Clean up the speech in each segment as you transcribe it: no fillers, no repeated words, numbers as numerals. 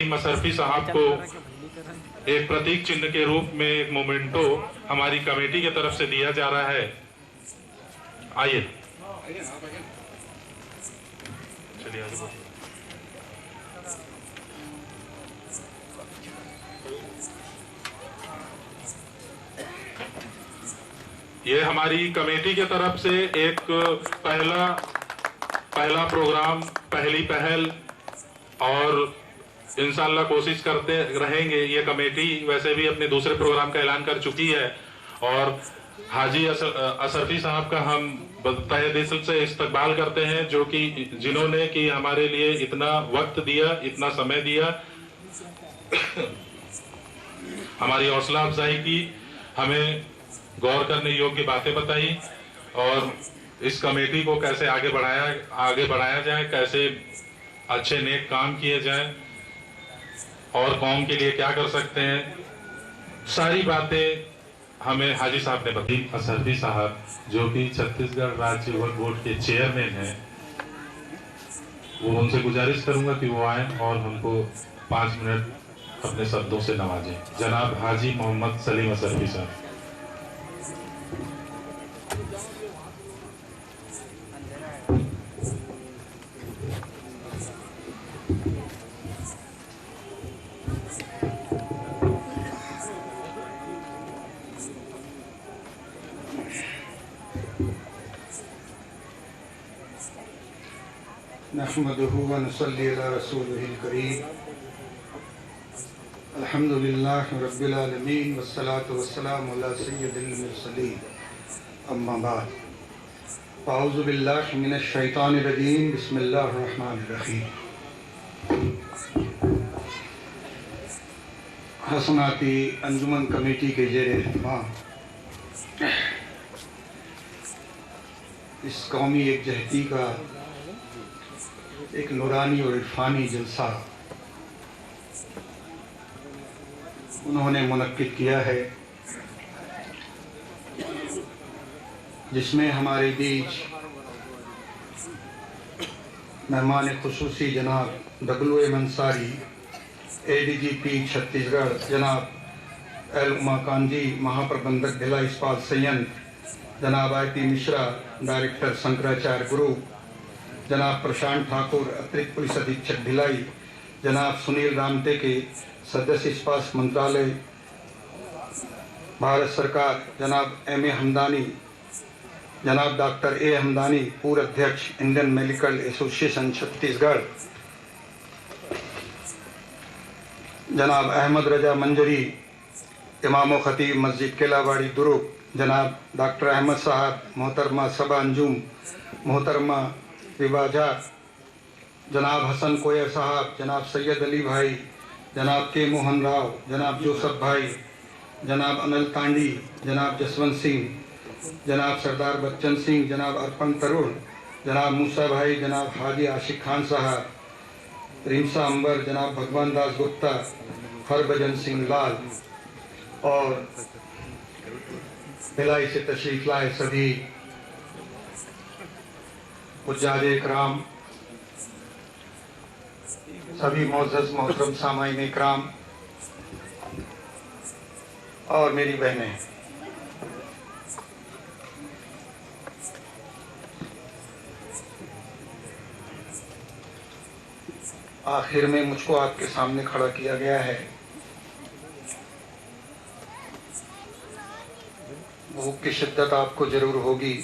मसरफी साहब को एक प्रतीक चिन्ह के रूप में एक मोमेंटो हमारी कमेटी की तरफ से दिया जा रहा है। आइए चलिए आगे बढ़िए। ये हमारी कमेटी की तरफ से एक पहला प्रोग्राम, पहली पहल, और इंशाअल्लाह कोशिश करते रहेंगे। ये कमेटी वैसे भी अपने दूसरे प्रोग्राम का ऐलान कर चुकी है और हाजी असरफी साहब का हम तहे दिल से इस्तकबाल करते हैं, जो कि जिन्होंने कि हमारे लिए इतना वक्त दिया, इतना समय दिया, हमारी हौसला अफजाई की, हमें गौर करने योग्य बातें बताई और इस कमेटी को कैसे आगे बढ़ाया जाए, कैसे अच्छे नेक काम किए जाए और कौम के लिए क्या कर सकते हैं, सारी बातें हमें हाजी साहब ने बताई। असरफी साहब जो कि छत्तीसगढ़ राज्य वक्फ बोर्ड के चेयरमैन हैं, वो उनसे गुजारिश करूंगा कि वो आए और हमको 5 मिनट अपने शब्दों से नवाजें। जनाब हाजी मोहम्मद सलीम असरफी साहब। नहमदुहु व नसल्ली अला रसूलिहिल करीम। अल्हम्दुलिल्लाहि रब्बिल आलमीन वस्सलातु वस्सलामु अला सय्यिदिल मुरसलीन। अम्मा बाद। अऊज़ु बिल्लाहि मिनश शैतानिर रजीम। बिस्मिल्लाहिर रहमानिर रहीम। हसनाती अंजुमन कमेटी के ज़ेर-ए-एहतमाम इस कौमी एकजहती का एक नूरानी और इरफानी जलसा उन्होंने मुनक्किद किया है, जिसमें हमारे बीच मेहमान खुसूसी जनाब डब्लू.एम. अंसारी, ADGP छत्तीसगढ़ जनाब एल उमाकांजी, महाप्रबंधक भिलाई इस्पात संयंत्र जनाब IP Mishra, director Shankaracharya group जनाब प्रशांत ठाकुर, अतिरिक्त पुलिस अधीक्षक भिलाई जनाब सुनील रामटेके, सदस्य इस्पात मंत्रालय भारत सरकार जनाब M.A. हमदानी, जनाब डॉक्टर A. हमदानी, पूर्व अध्यक्ष इंडियन मेडिकल एसोसिएशन छत्तीसगढ़, जनाब अहमद रजा मंजरी, इमाम खतीब मस्जिद केलावाड़ी दुरुक, जनाब डॉक्टर अहमद साहब, मोहतरमा सबा अंजुम, मोहतरमा विवाजा, जनाब हसन कोयर साहब, जनाब सैयद अली भाई, जनाब के मोहन राव, जनाब जोसफ भाई, जनाब अनिल तांडी, जनाब जसवंत सिंह, जनाब सरदार बच्चन सिंह, जनाब अर्पण तरुण, जनाब मूसा भाई, जनाब हाजी आशिक खान साहब, रिमसा अंबर, जनाब भगवान दास गुप्ता, हरभजन सिंह लाल और भिलाई से तशरीफ लाए सभी हुज्जाज इकराम, सभी मोअज़्ज़ज़ मोहतरम सामाईन इकराम और मेरी बहनें, आखिर में मुझको आपके सामने खड़ा किया गया है। भूख की शिद्दत आपको जरूर होगी।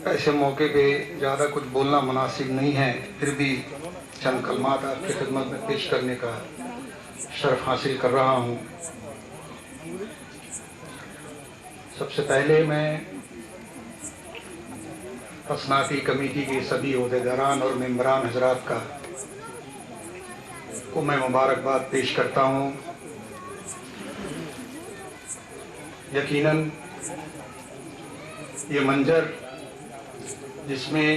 ऐसे मौके पे ज़्यादा कुछ बोलना मुनासिब नहीं है, फिर भी चंद कलमात आपकी खिदमत में पेश करने का शर्फ हासिल कर रहा हूँ। सबसे पहले मैं हसनाती कमेटी के सभी ओहदेदारान और मेंबरान हजरात को मैं मुबारकबाद पेश करता हूँ। यकीनन ये मंजर जिसमें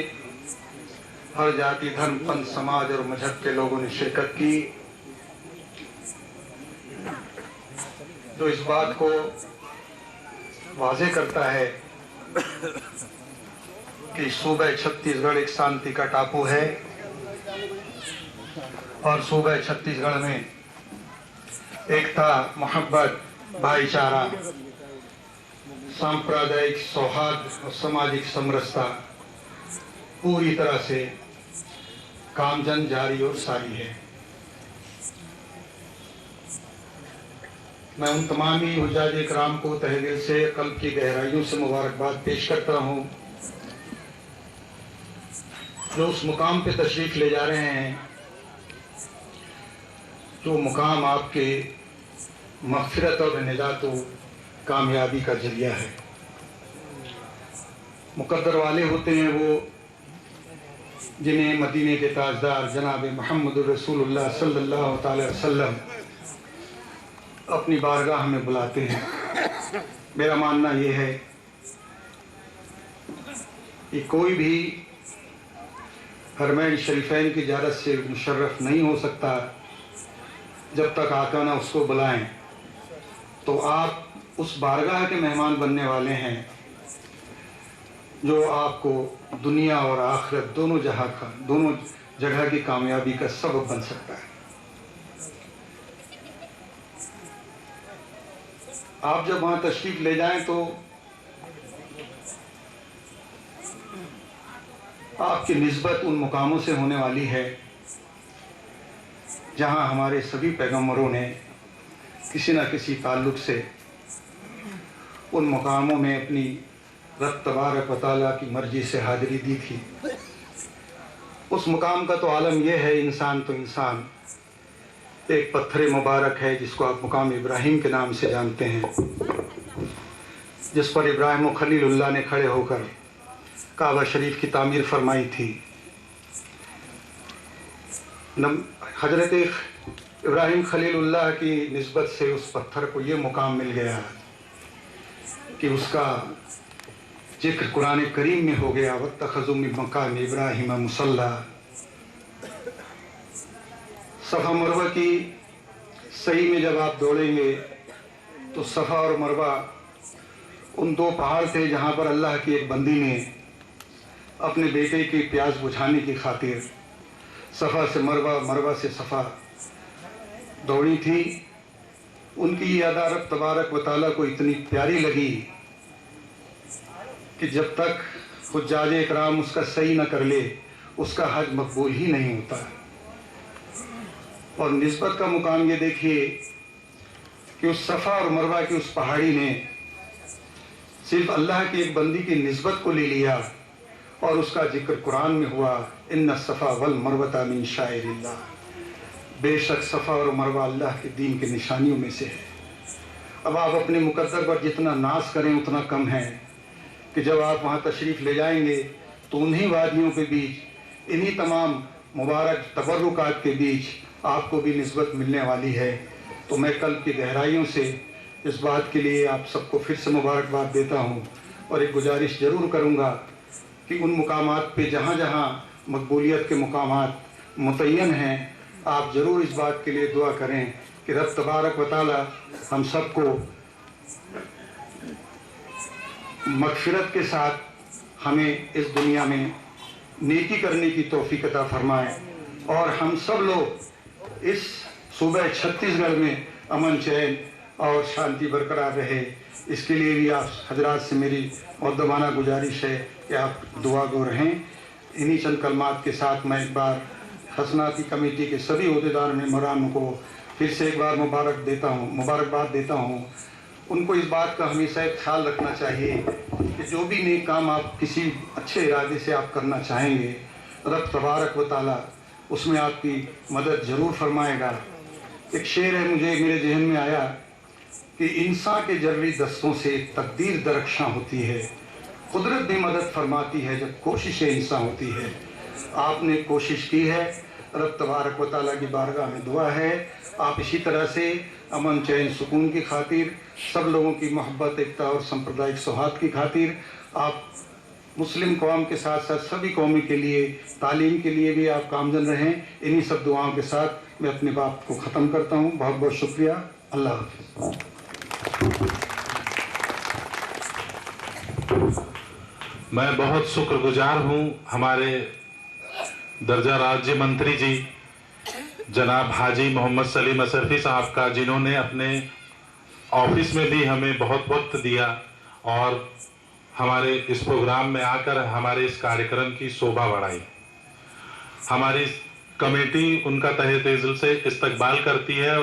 हर जाति, धर्म, पंथ, समाज और मजहब के लोगों ने शिरकत की, जो इस बात को वाज़ेह करता है कि सूबे छत्तीसगढ़ एक शांति का टापू है और सूबे छत्तीसगढ़ में एकता, मोहब्बत, भाईचारा, सांप्रदायिक सौहार्द और सामाजिक समरसता पूरी तरह से कामजन जारी और सारी है। मैं उन तमाम ही हुज्जाज इकराम को तहे दिल से कल्ब की गहराइयों से मुबारकबाद पेश करता हूँ जो उस मुकाम पे तशरीफ ले जा रहे हैं जो मुकाम आपके मग़फ़िरत और निजात और कामयाबी का जरिया है। मुक़द्दर वाले होते हैं वो जिन्हें मदीने के ताजदार जनाब मुहम्मद रसूलुल्लाह सल्लल्लाहु अलैहि वसल्लम अपनी बारगाह में बुलाते हैं। मेरा मानना ये है कि कोई भी हरमैन शरीफैन की ज़ियारत से मुशर्रफ नहीं हो सकता जब तक आका ना उसको बुलाएं। तो आप उस बारगाह के मेहमान बनने वाले हैं जो आपको दुनिया और आखिरत दोनों जगह की कामयाबी का सबब बन सकता है। आप जब वहाँ तशरीफ ले जाएं तो आपकी निस्बत उन मुकामों से होने वाली है जहाँ हमारे सभी पैगम्बरों ने किसी न किसी ताल्लुक़ से उन मुकामों में अपनी रब तबारक व तआला की मर्जी से हाज़िरी दी थी। उस मुकाम का तो आलम यह है, इंसान तो इंसान एक पत्थर मुबारक है जिसको आप मुकाम इब्राहिम के नाम से जानते हैं, जिस पर इब्राहिम खलीलुल्लाह ने खड़े होकर काबा शरीफ की तामीर फरमाई थी। हजरत इब्राहिम खलीलुल्लाह की निस्बत से उस पत्थर को ये मुकाम मिल गया कि उसका जिक्र कुरान करीम में हो गया, वत्तखज़ू मिन मकाम इब्राहिम मुसल्ला। सफ़ा मरवा की सही में जब आप दौड़ेंगे तो सफ़ा और मरवा उन दो पहाड़ थे जहाँ पर अल्लाह की एक बंदी ने अपने बेटे की प्यास बुझाने की खातिर सफ़ा से मरवा, मरवा से सफ़ा दौड़ी थी। उनकी ये अदा रब तबारक व तआला को इतनी प्यारी लगी कि जब तक हुज्जाज इकराम उसका सही न कर ले उसका हज मकबूल ही नहीं होता। और निस्बत का मुकाम ये देखिए कि उस सफ़ा और मरवा की उस पहाड़ी ने सिर्फ अल्लाह की एक बंदी की निस्बत को ले लिया और उसका जिक्र कुरान में हुआ, इन्ना सफ़ा वल मरवता मिन शाइरिल्लाह। बेशक सफ़ा और मरवा अल्लाह के दीन की निशानियों में से है। अब आप अपने मुकद्दर पर जितना नाज करें उतना कम है कि जब आप वहाँ तशरीफ़ ले जाएंगे तो उन्हीं वादियों के बीच, इन्हीं तमाम मुबारक तबर्रुकात के बीच आपको भी निस्बत मिलने वाली है। तो मैं कल्ब की गहराइयों से इस बात के लिए आप सबको फिर से मुबारकबाद देता हूँ और एक गुजारिश ज़रूर करूँगा कि उन मुकामात पे जहाँ जहाँ मकबूलियत के मुकामात मुतय्यन हैं, आप ज़रूर इस बात के लिए दुआ करें कि रब तबारक व तआला हम सबको मग़फ़िरत के साथ हमें इस दुनिया में नेकी करने की तौफ़ीक़ अता फ़रमाए और हम सब लोग इस सूबे छत्तीसगढ़ में अमन, चैन और शांति बरकरार रहे। इसके लिए भी आप हजरात से मेरी मुक़द्दमाना गुजारिश है कि आप दुआ गो रहें। इन्हीं चंद कलमात के साथ मैं एक बार हसनाती कमेटी के सभी ओहदेदार मेंबरान को फिर से एक बार मुबारकबाद देता हूँ। उनको इस बात का हमेशा एक ख्याल रखना चाहिए कि जो भी नेक काम आप किसी अच्छे इरादे से आप करना चाहेंगे, रब तबारक व तआला उसमें आपकी मदद ज़रूर फरमाएगा। एक शेर है मेरे जहन में आया कि इंसान के जर्री दस्तों से तकदीर दरख्शां होती है, कुदरत भी मदद फरमाती है जब कोशिश इंसान होती है। आपने कोशिश की है, रब तबारक व तआला की बारगाह में दुआ है आप इसी तरह से अमन, चैन, सुकून की खातिर, सब लोगों की मोहब्बत, एकता और सांप्रदायिक सौहार्द की खातिर आप मुस्लिम कौम के साथ साथ सभी कौमी के लिए, तालीम के लिए भी आप कामजन रहें। इन्हीं सब दुआओं के साथ मैं अपनी बात को ख़त्म करता हूँ। बहुत बहुत शुक्रिया। अल्लाह हाफ़िज़। मैं बहुत शुक्रगुजार हूँ हमारे दर्जा राज्य मंत्री जी जनाब हाजी मोहम्मद सलीम अशरफी साहब का, जिन्होंने अपने ऑफिस में भी हमें बहुत वक्त दिया और हमारे इस प्रोग्राम में आकर हमारे इस कार्यक्रम की शोभा बढ़ाई। हमारी कमेटी उनका तहे दिल से इस्तकबाल करती है।